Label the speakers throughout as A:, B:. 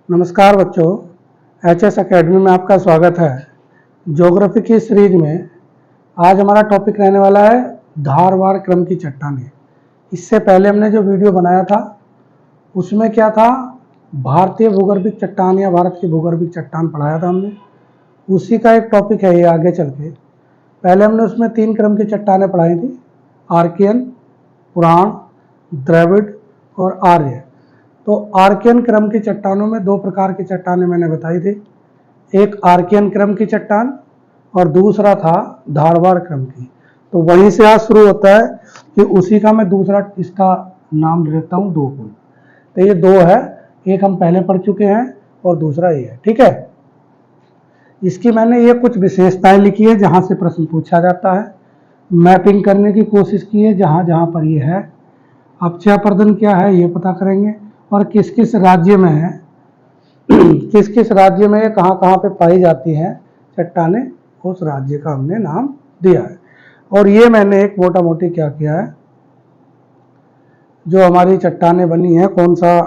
A: नमस्कार बच्चों, HS academy में आपका स्वागत है। ज्योग्राफी की सीरीज में आज हमारा टॉपिक रहने वाला है धारवाड़ क्रम की चट्टानें। इससे पहले हमने जो वीडियो बनाया था उसमें क्या था, भारतीय भूगर्भिक चट्टान या भारत की भूगर्भिक चट्टान पढ़ाया था हमने। उसी का एक टॉपिक है ये आगे चल के। पहले हमने उसमें 3 क्रम की चट्टानें पढ़ाई थी, आर्कियन, पुराण, द्रविड़ और आर्य। तो आर्कियन क्रम की चट्टानों में 2 प्रकार की चट्टानें मैंने बताई थी, एक आर्कियन क्रम की चट्टान और दूसरा था धारवाड़ क्रम की। तो वहीं से आज शुरू होता है कि उसी का मैं दूसरा इसका नाम देता हूँ 2 पुल। तो ये 2 है, एक हम पहले पढ़ चुके हैं और दूसरा ये है, ठीक है। इसकी मैंने ये कुछ विशेषताएं लिखी है जहाँ से प्रश्न पूछा जाता है, मैपिंग करने की कोशिश की है जहाँ जहाँ पर ये है, अपक्षयपर्दन क्या है ये पता करेंगे, और किस किस राज्य में है, किस किस राज्य में ये कहाँ कहाँ पे पाई जाती हैं चट्टानें, उस राज्य का हमने नाम दिया है। और ये मैंने एक मोटा मोटी क्या किया है, जो हमारी चट्टानें बनी हैं कौन सा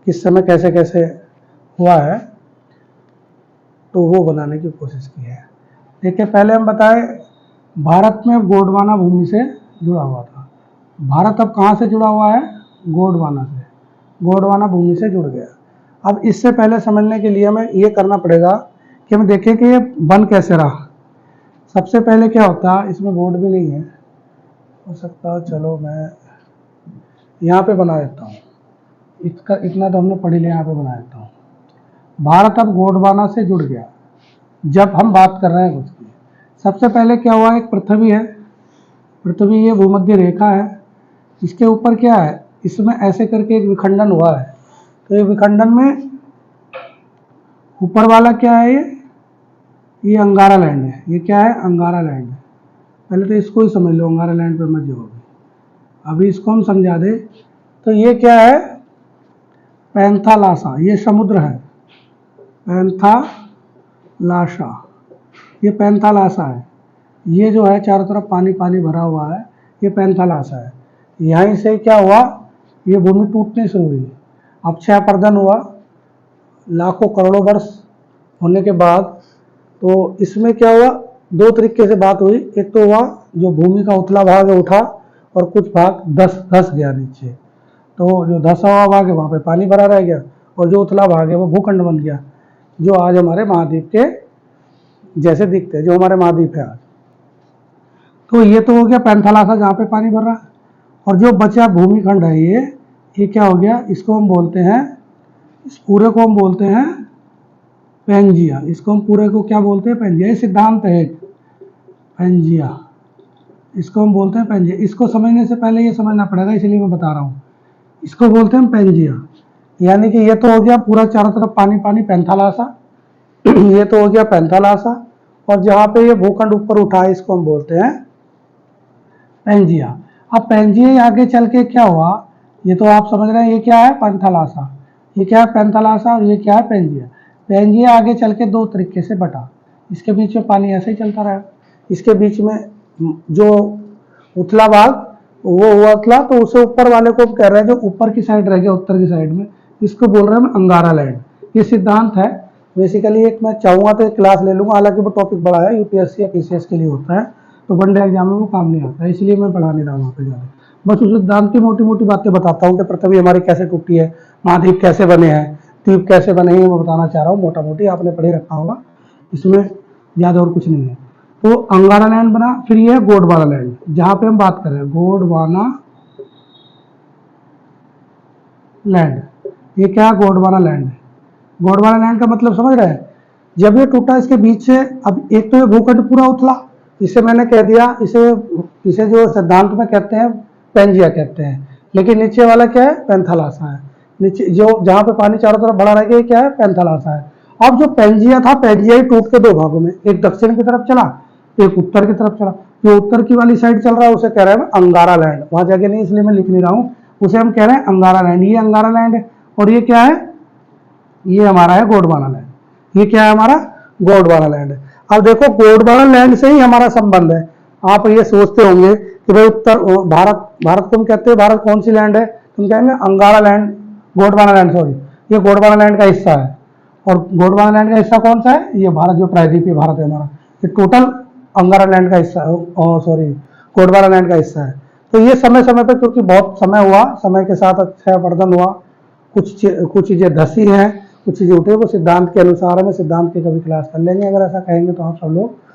A: किस समय कैसे कैसे हुआ है, तो वो बनाने की कोशिश की है। देखिए, पहले हम बताएं भारत में गोंडवाना भूमि से जुड़ा हुआ था। भारत अब कहाँ से जुड़ा हुआ है, गोंडवाना से, गोंडवाना भूमि से जुड़ गया। अब इससे पहले समझने के लिए हमें ये करना पड़ेगा कि हम देखें कि ये बन कैसे रहा। सबसे पहले क्या होता है, इसमें बोर्ड भी नहीं है, हो सकता है चलो मैं यहाँ पे बना देता हूँ, इसका इतना तो हमने पढ़ लिया, यहाँ पे बना देता हूँ। भारत अब गोंडवाना से जुड़ गया। जब हम बात कर रहे हैं उसकी, सबसे पहले क्या हुआ, एक पृथ्वी है, पृथ्वी ये भूमध्य रेखा है, इसके ऊपर क्या है, इसमें ऐसे करके एक विखंडन हुआ है। तो ये विखंडन में ऊपर वाला क्या है, ये अंगारा लैंड है। ये क्या है, अंगारा लैंड है। पहले तो इसको ही समझ लो, अंगारा लैंड पे मत जाओ। अभी इसको हम समझा दे तो ये क्या है, पैंथालासा, ये समुद्र है, पैंथालासा, ये पैंथालासा है। ये जो है चारों तरफ पानी पानी भरा हुआ है, ये पैंथालासा है। यहीं से क्या हुआ, ये भूमि टूटने शुरू हुई, अपक्षयपर्दन हुआ लाखों करोड़ों वर्ष होने के बाद। तो इसमें क्या हुआ, 2 तरीके से बात हुई। एक तो हुआ जो भूमि का उतला भाग उठा और कुछ भाग धस गया नीचे। तो जो धसा हुआ भाग है वहाँ पे पानी भरा रह गया, और जो उतला भाग है वो भूखंड बन गया, जो आज हमारे महाद्वीप के जैसे दिखते हैं, जो हमारे महाद्वीप है आज। तो ये तो हो गया पैंथालासा जहाँ पे पानी भर रहा है। और जो बचा भूमि खंड है ये क्या हो गया, इसको हम बोलते हैं, इस पूरे को हम बोलते हैं पैंजिया। इसको हम पूरे को क्या बोलते हैं, पैंजिया। ये सिद्धांत है पैंजिया, इसको हम बोलते हैं पैंजिया। इसको समझने से पहले ये समझना पड़ेगा, इसलिए मैं बता रहा हूँ। इसको बोलते हैं पैंजिया, यानी कि ये तो हो गया पूरा चारों तरफ पानी पानी, पैंथालासा। ये तो हो गया पैंथालासा, और जहाँ पे ये भूखंड ऊपर उठा है इसको हम बोलते हैं पैंजिया। अब पैंजिया आगे चल के क्या हुआ, ये तो आप समझ रहे हैं, ये क्या है पैंथालासा, ये क्या है पैंथालासा, और ये क्या है पैंजिया। पैंजिया आगे चल के 2 तरीके से बटा, इसके बीच में पानी ऐसे ही चलता रहा, इसके बीच में जो उथला भाग वो हुआ उथला, तो उसे ऊपर वाले को कह रहे हैं, जो ऊपर की साइड रह गया उत्तर की साइड में, इसको बोल रहे हैं अंगारा लैंड। ये सिद्धांत है बेसिकली। एक मैं चाहूँगा तो एक क्लास ले लूँगा, हालांकि वो टॉपिक बड़ा है, यूपीएससी या पीसीएस के लिए होता है, तो वनडे एग्जाम में वो काम नहीं आता है, इसलिए मैं पढ़ा नहीं रहा वहाँ पे ज़्यादा। बस उस सिद्धांत की मोटी मोटी बातें बताता हूँ कि पृथ्वी हमारी कैसे टूटी है, महाद्वीप कैसे बने हैं, द्वीप कैसे बने हैं, मैं बताना चाह रहा हूँ। मोटा मोटी आपने पढ़े रखा होगा, इसमें ज़्यादा और कुछ नहीं है। तो अंगारा लैंड बना, फिर ये है गोंडवाना लैंड, जहाँ पे हम बात कर रहे हैं गोंडवाना लैंड। ये क्या है, गोंडवाना लैंड है। गोंडवाना लैंड का मतलब समझ रहे हैं, जब ये टूटा इसके बीच से, अब एक तो ये भूखंड पूरा उथला, इसे मैंने कह दिया, इसे जो सिद्धांत में कहते हैं पैंजिया कहते हैं, लेकिन नीचे वाला क्या है, पैंथालासा है। नीचे जो जहाँ पे पानी चारों तरफ भरा रह गया क्या है, पैंथालासा है। अब जो पैंजिया था, पैंजिया ही टूट के 2 भागों में, एक दक्षिण की तरफ चला, एक उत्तर की तरफ चला। जो उत्तर की वाली साइड चल रहा है उसे कह रहे हैं अंगारा लैंड, वहां जगह नहीं इसलिए मैं लिख नहीं रहा हूँ, उसे हम कह रहे हैं अंगारा लैंड। ये अंगारा लैंड है, और ये क्या है, ये हमारा है गोंडवाना लैंड। ये क्या है, हमारा गोंडवाना लैंड है। अब देखो, गोंडवाना लैंड से ही हमारा संबंध है। आप ये सोचते होंगे कि भाई उत्तर भारत को हम कहते हैं, भारत कौन सी लैंड है, तुम कहेंगे अंगारा लैंड, गोंडवाना लैंड, सॉरी। ये गोंडवाना लैंड का हिस्सा है। और गोंडवाना लैंड का हिस्सा कौन सा है? ये भारत, जो प्रायद्वीपीय भारत है हमारा, ये टोटल अंगारा लैंड का हिस्सा, सॉरी, गोंडवाना लैंड का हिस्सा है। तो ये समय समय पर, क्योंकि बहुत समय हुआ, समय के साथ अक्षयवर्धन हुआ, कुछ चीजें धसी हैं, कुछ चीजें उठे, वो सिद्धांत के अनुसार है। मैं सिद्धांत की कभी क्लास कर लेंगे अगर ऐसा कहेंगे तो आप सब लोग।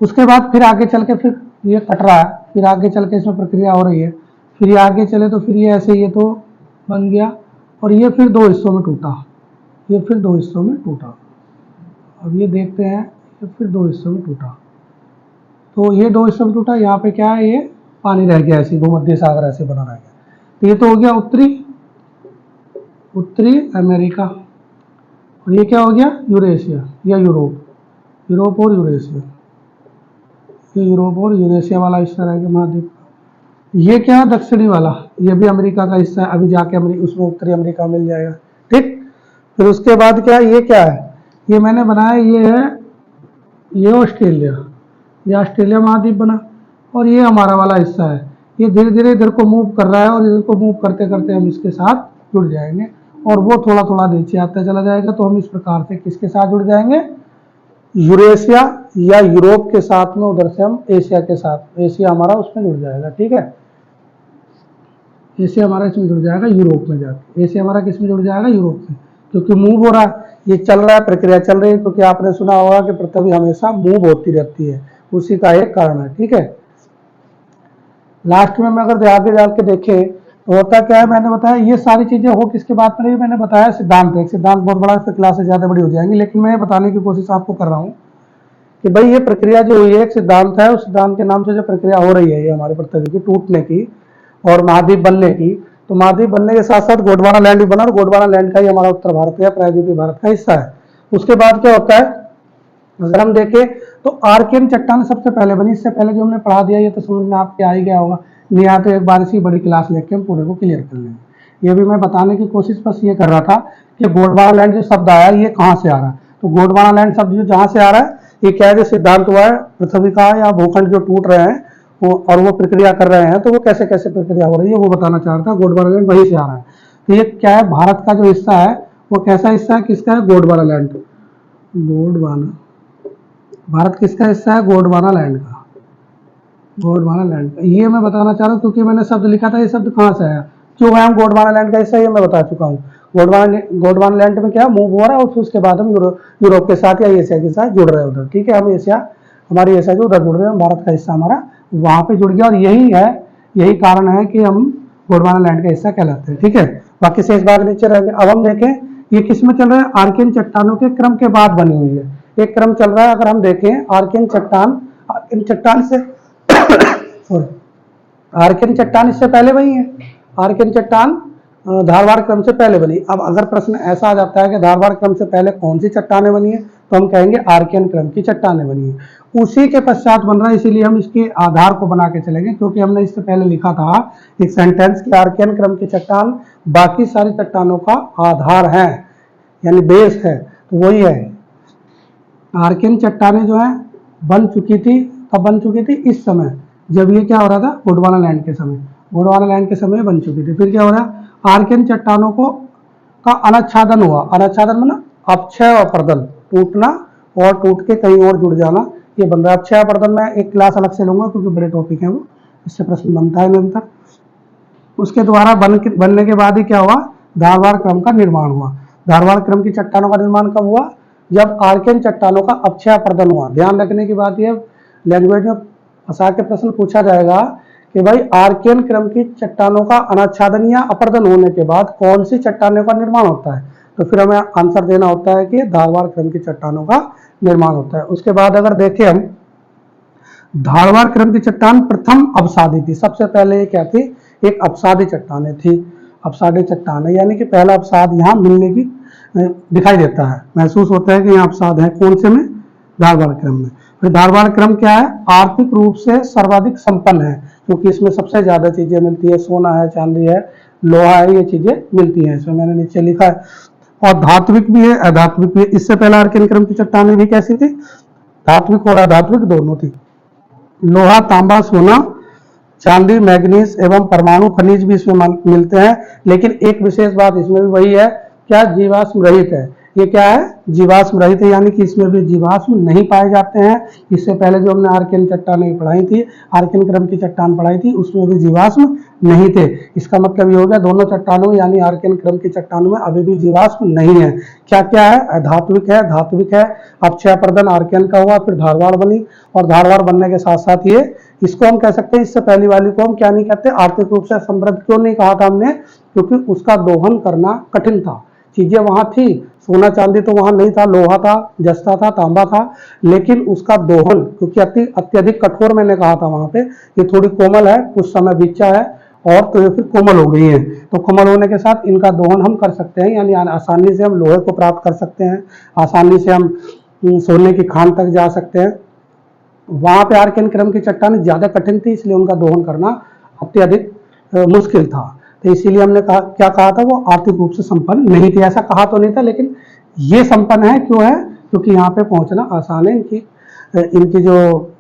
A: उसके बाद फिर आगे चल के, फिर ये कट रहा है, फिर आगे चल के इसमें प्रक्रिया हो रही है, फिर ये आगे चले तो फिर ये ऐसे, ये तो बन गया, और ये फिर दो हिस्सों में टूटा, ये फिर दो हिस्सों में टूटा। अब ये देखते हैं, ये फिर दो हिस्सों में टूटा, तो ये दो हिस्सों में टूटा, यहाँ पे क्या है, ये पानी रह गया ऐसे, भूमध्य सागर ऐसे बना रह गया। तो ये तो हो गया उत्तरी अमेरिका, और ये क्या हो गया, यूरेशिया या यूरोप और यूरेशिया, ये यूरोप और यूरेशिया वाला हिस्सा रहेगा महाद्वीप। ये क्या है, दक्षिणी वाला, ये भी अमेरिका का हिस्सा है, अभी जाके उसमें उत्तरी अमेरिका मिल जाएगा, ठीक। फिर उसके बाद क्या, ये क्या है, ये मैंने बनाया, ये है, ये ऑस्ट्रेलिया, ये ऑस्ट्रेलिया महाद्वीप बना, और ये हमारा वाला हिस्सा है, ये धीरे धीरे इधर को मूव कर रहा है, और इधर को मूव करते करते हम इसके साथ जुड़ जाएंगे, और वो थोड़ा थोड़ा नीचे आता चला जाएगा। तो हम इस प्रकार से किसके साथ जुड़ जाएंगे, यूरेशिया या यूरोप के साथ में, उधर से हम एशिया के साथ, एशिया हमारा उसमें जुड़ जाएगा, ठीक है। एशिया हमारा इसमें जुड़ जाएगा यूरोप में जाके, एशिया हमारा किस में जुड़ जाएगा, यूरोप में, क्योंकि मूव हो रहा है, ये चल रहा है, प्रक्रिया चल रही है, क्योंकि आपने सुना होगा कि पृथ्वी हमेशा मूव होती रहती है, उसी का एक कारण है, ठीक है। लास्ट में अगर आगे जाके देखें तो होता क्या है, मैंने बताया ये सारी चीजें हो किसके बात में, मैंने बताया सिद्धांत, एक सिद्धांत बहुत बड़ा, फिर क्लासेस ज्यादा बड़ी हो जाएंगी, लेकिन मैं बताने की कोशिश आपको कर रहा हूँ कि भाई ये प्रक्रिया जो हुई है, एक सिद्धांत है, उस सिद्धांत के नाम से जो प्रक्रिया हो रही है ये हमारे पृथ्वी की टूटने की और महाद्वीप बनने की, तो महाद्वीप बनने के साथ साथ गोंडवाना लैंड भी बना, और गोंडवाना लैंड का ही हमारा उत्तर भारत या प्रायद्वीपीय भारत का हिस्सा है। उसके बाद क्या होता है, अगर हम देखें तो आर्कियन चट्टान सबसे पहले बनी, इससे पहले जो हमने पढ़ा दिया ये तो समझ में आपके आ ही गया होगा, नहीं तो एक बार इसी बड़ी क्लास लेके हम पूरे को क्लियर कर लेंगे। ये भी मैं बताने की कोशिश बस ये कर रहा था कि गोंडवाना लैंड जो शब्द आया ये कहाँ से आ रहा है, तो गोंडवाना लैंड शब्द जो जहाँ से आ रहा है, ये क्या है, जो सिद्धांत हुआ है पृथ्वी का या भूखंड जो टूट रहे हैं और वो प्रक्रिया कर रहे हैं, तो वो कैसे कैसे प्रक्रिया हो रही है वो बताना चाह रहा था। गोंडवाना लैंड वहीं से आ रहा है, तो ये क्या है, भारत का जो हिस्सा है वो कैसा हिस्सा है, किसका है, गोंडवाना लैंड, गोंडवाना, भारत किसका हिस्सा है, गोंडवाना लैंड का, गोंडवाना लैंड का। ये मैं बताना चाह रहा हूँ क्योंकि मैंने शब्द लिखा था, ये शब्द कहाँ से आया, क्यों है हम गोंडवाना लैंड का हिस्सा, ये मैं बता चुका हूँ। गोंडवाना लैंड में क्या मूव हो रहा है, और उसके बाद हम यूरोप के साथ या एशिया के साथ जुड़ रहे हैं उधर, ठीक है। हम एशिया, हमारी एशिया जो उधर जुड़ रहे हैं, भारत का हिस्सा हमारा वहां पे जुड़ गया, और यही है, यही कारण है कि हम गोंडवाना लैंड का हिस्सा कहलाते हैं, ठीक है। बाकी शेष भाग नीचे रहेंगे। अब हम देखें ये किस में चल रहा है, आर्कियन चट्टानों के क्रम के बाद बनी हुई है, एक क्रम चल रहा है। अगर हम देखें आर्कियन चट्टान से आर्कियन चट्टान इससे पहले बनी है, आर्कियन चट्टान धारवाड़ क्रम से पहले बनी। अब अगर प्रश्न ऐसा आ जाता है कि धारवाड़ क्रम से पहले कौन सी चट्टानें बनी है, तो हम कहेंगे आर्कियन क्रम की चट्टानें बनी है, उसी के पश्चात बन रहा है, इसीलिए हम इसके आधार को बना के चलेंगे, क्योंकि हमने इससे पहले लिखा था एक सेंटेंस कि आर्कियन क्रम की चट्टान बाकी सारी चट्टानों का आधार है, यानी बेस है, तो वही है। आर्कियन चट्टानें जो है बन चुकी थी, कब बन चुकी थी, इस समय, जब ये क्या हो रहा था, गोंडवाना लैंड के समय, गोंडवाना लैंड के समय बन चुकी थी। फिर क्या हो रहा है, आर्कियन चट्टानों को का अनच्छादन हुआ, अनच्छादन मतलब अपक्षय और अपर्दन, टूटना और टूट के कहीं और जुड़ जाना, ये बन रहा है। अपक्षय अपर्दन में एक क्लास अलग से लूंगा क्योंकि बड़े टॉपिक है वो, इससे प्रश्न बनता है निरंतर। उसके द्वारा बनने के बाद ही क्या हुआ, धारवाड़ क्रम का निर्माण हुआ। धारवाड़ क्रम की चट्टानों का निर्माण कब हुआ, जब आर्कियन चट्टानों का अपक्षय अपर्दन हुआ। ध्यान रखने की बात यह, लैंग्वेज में फंसा के प्रश्न पूछा जाएगा कि भाई आर्कियन क्रम की चट्टानों का अनाच्छादन या अपर्दन होने के बाद कौन सी चट्टानों का निर्माण होता है, तो फिर हमें आंसर देना होता है कि धारवाड़ क्रम की चट्टानों का निर्माण होता है। उसके बाद अगर देखें हम, धारवाड़ क्रम की चट्टान प्रथम अपसादी थी, सबसे पहले ये क्या थी, एक अपसादी चट्टानें थी, अपसादी चट्टानें, यानी कि पहला अपसाद यहाँ मिलने की दिखाई देता है, महसूस होता है कि यहाँ अपसाद है, कौन से में, धारवाड़ क्रम में। फिर धारवाड़ क्रम क्या है, आर्थिक रूप से सर्वाधिक संपन्न है, क्योंकि इसमें सबसे ज्यादा चीजें मिलती है, सोना है, चांदी है, लोहा है, ये चीजें मिलती हैं, इसमें मैंने नीचे लिखा है। और धात्विक भी है, अधात्विक भी है। इससे पहले आर्कियन क्रम की चट्टानें भी कैसी थी, धात्विक और अधात्विक दोनों थी। लोहा, तांबा, सोना चांदी, मैग्नीज एवं परमाणु खनिज भी इसमें मिलते हैं। लेकिन एक विशेष बात इसमें भी वही है, क्या जीवाश्म रहित है। ये क्या है, जीवाश्म रहित है, यानी कि इसमें भी जीवाश्म नहीं पाए जाते हैं। इससे पहले जो हमने आर्कियन चट्टानें पढ़ाई थी, आर्कियन क्रम की चट्टान पढ़ाई थी, उसमें भी जीवाश्म नहीं थे। इसका मतलब ये हो गया दोनों चट्टानों में यानी आर्कियन क्रम की चट्टानों में अभी भी जीवाश्म नहीं है। क्या क्या है, धात्विक है, धात्विक है, अपक्षय प्रदन आर्कियन का हुआ, फिर धारवाड़ बनी, और धारवाड़ बनने के साथ साथ ये इसको हम कह सकते हैं, इससे पहली वाली को हम क्या नहीं कहते, आर्थिक रूप से समृद्ध क्यों नहीं कहा था हमने, क्योंकि उसका दोहन करना कठिन था। चीजें वहां थी, सोना चांदी तो वहां नहीं था, लोहा था, जस्ता था, तांबा था, लेकिन उसका दोहन क्योंकि अत्यधिक कठोर मैंने कहा था वहां पे, ये थोड़ी कोमल है, कुछ समय बीता है और तो ये फिर कोमल हो गई है। तो कोमल होने के साथ इनका दोहन हम कर सकते हैं, यानी आसानी से हम लोहे को प्राप्त कर सकते हैं, आसानी से हम सोने की खान तक जा सकते हैं। वहां पे आर्कियन क्रम की चट्टान ज्यादा कठिन थी, इसलिए उनका दोहन करना अत्यधिक मुश्किल था। तो इसीलिए हमने कहा, क्या कहा था, वो आर्थिक रूप से संपन्न नहीं थी। ऐसा कहा तो नहीं था, लेकिन ये संपन्न है। क्यों है, क्योंकि यहाँ पे पहुंचना आसान है, इनकी जो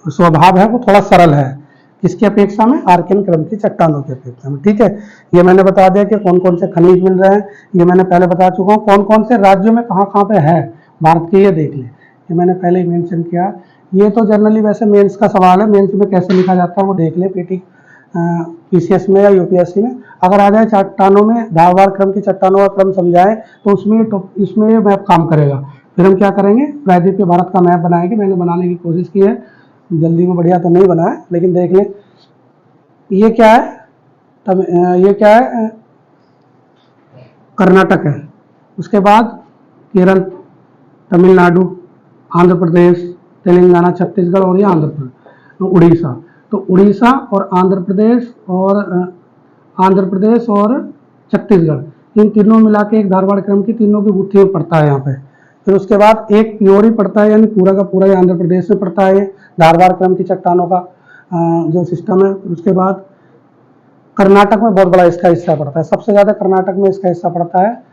A: स्वभाव है वो थोड़ा सरल है, किसकी अपेक्षा में, आर्कियन क्रम की चट्टानों की अपेक्षा में। ठीक है, ये मैंने बता दिया कि कौन कौन से खनिज मिल रहे हैं, ये मैंने पहले बता चुका हूँ। कौन कौन से राज्यों में कहाँ कहाँ पे है भारत के, ये देख लें, ये मैंने पहले ही मेंशन किया। ये तो जनरली वैसे मेंस का सवाल है, मेंस में कैसे लिखा जाता है वो देख लें, पीसीएस में या यूपीएससी में। अगर आ जाए चट्टानों में, धारवाड़ क्रम की चट्टानों का क्रम समझाएं तो इसमें ये मैप काम करेगा। फिर हम क्या करेंगे, प्रायद्वीपीय भारत का मैप बनाएंगे। मैंने बनाने की कोशिश की है, जल्दी में बढ़िया तो नहीं बना है, लेकिन देख लें। ये क्या है, ये क्या है, कर्नाटक है। उसके बाद केरल, तमिलनाडु, आंध्र प्रदेश, तेलंगाना, छत्तीसगढ़ और ये आंध्र प्रदेश, उड़ीसा। तो उड़ीसा और आंध्र प्रदेश और छत्तीसगढ़, इन तीनों मिला के एक धारवाड़ क्रम की तीनों की गुत्थी में पड़ता है यहाँ पे। फिर उसके बाद एक प्योरी पड़ता है, यानी पूरा का पूरा ये आंध्र प्रदेश में पड़ता है, ये धारवाड़ क्रम की चट्टानों का जो सिस्टम है। उसके बाद कर्नाटक में बहुत बड़ा इसका हिस्सा पड़ता है, सबसे ज्यादा कर्नाटक में इसका हिस्सा पड़ता है।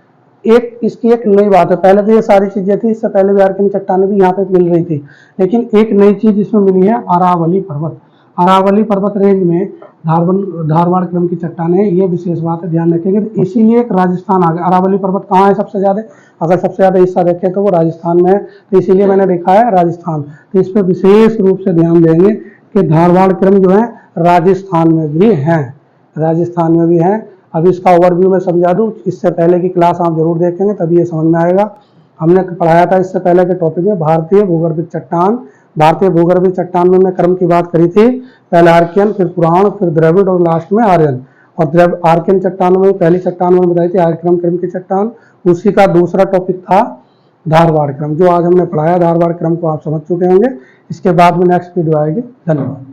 A: इसकी एक नई बात है, पहले तो ये सारी चीजें थी, इससे पहले भी आर्कियन चट्टानें भी यहाँ पे मिल रही थी, लेकिन एक नई चीज इसमें मिली है, अरावली पर्वत। अरावली पर्वत रेंज में धारवाड़ क्रम की चट्टानें, ये विशेष बात है, ध्यान रखेंगे। तो इसीलिए एक राजस्थान आ गया। अरावली पर्वत कहाँ है सबसे ज्यादा, अगर सबसे ज्यादा हिस्सा देखें तो वो राजस्थान में है, तो इसीलिए मैंने लिखा है राजस्थान। तो इस पर विशेष रूप से ध्यान देंगे कि धारवाड़ क्रम जो है राजस्थान में भी है, राजस्थान में भी है। अब इसका ओवरव्यू मैं समझा दूं, इससे पहले की क्लास आप जरूर देखेंगे तभी ये समझ में आएगा। हमने पढ़ाया था इससे पहले के टॉपिक में भारतीय भूगर्भिक चट्टान। भारतीय भूगर्भिक चट्टान में मैं क्रम की बात करी थी, पहले आर्कियन, फिर पुराण, फिर द्रविड़ और लास्ट में आर्यन। और आर्कियन चट्टानों में पहली चट्टान मैंने बताई थी आर्यन क्रम की चट्टान, उसी का दूसरा टॉपिक था धारवाड़ क्रम, जो आज हमने पढ़ाया। धारवाड़ क्रम को आप समझ चुके होंगे। इसके बाद में नेक्स्ट वीडियो आएगी। धन्यवाद।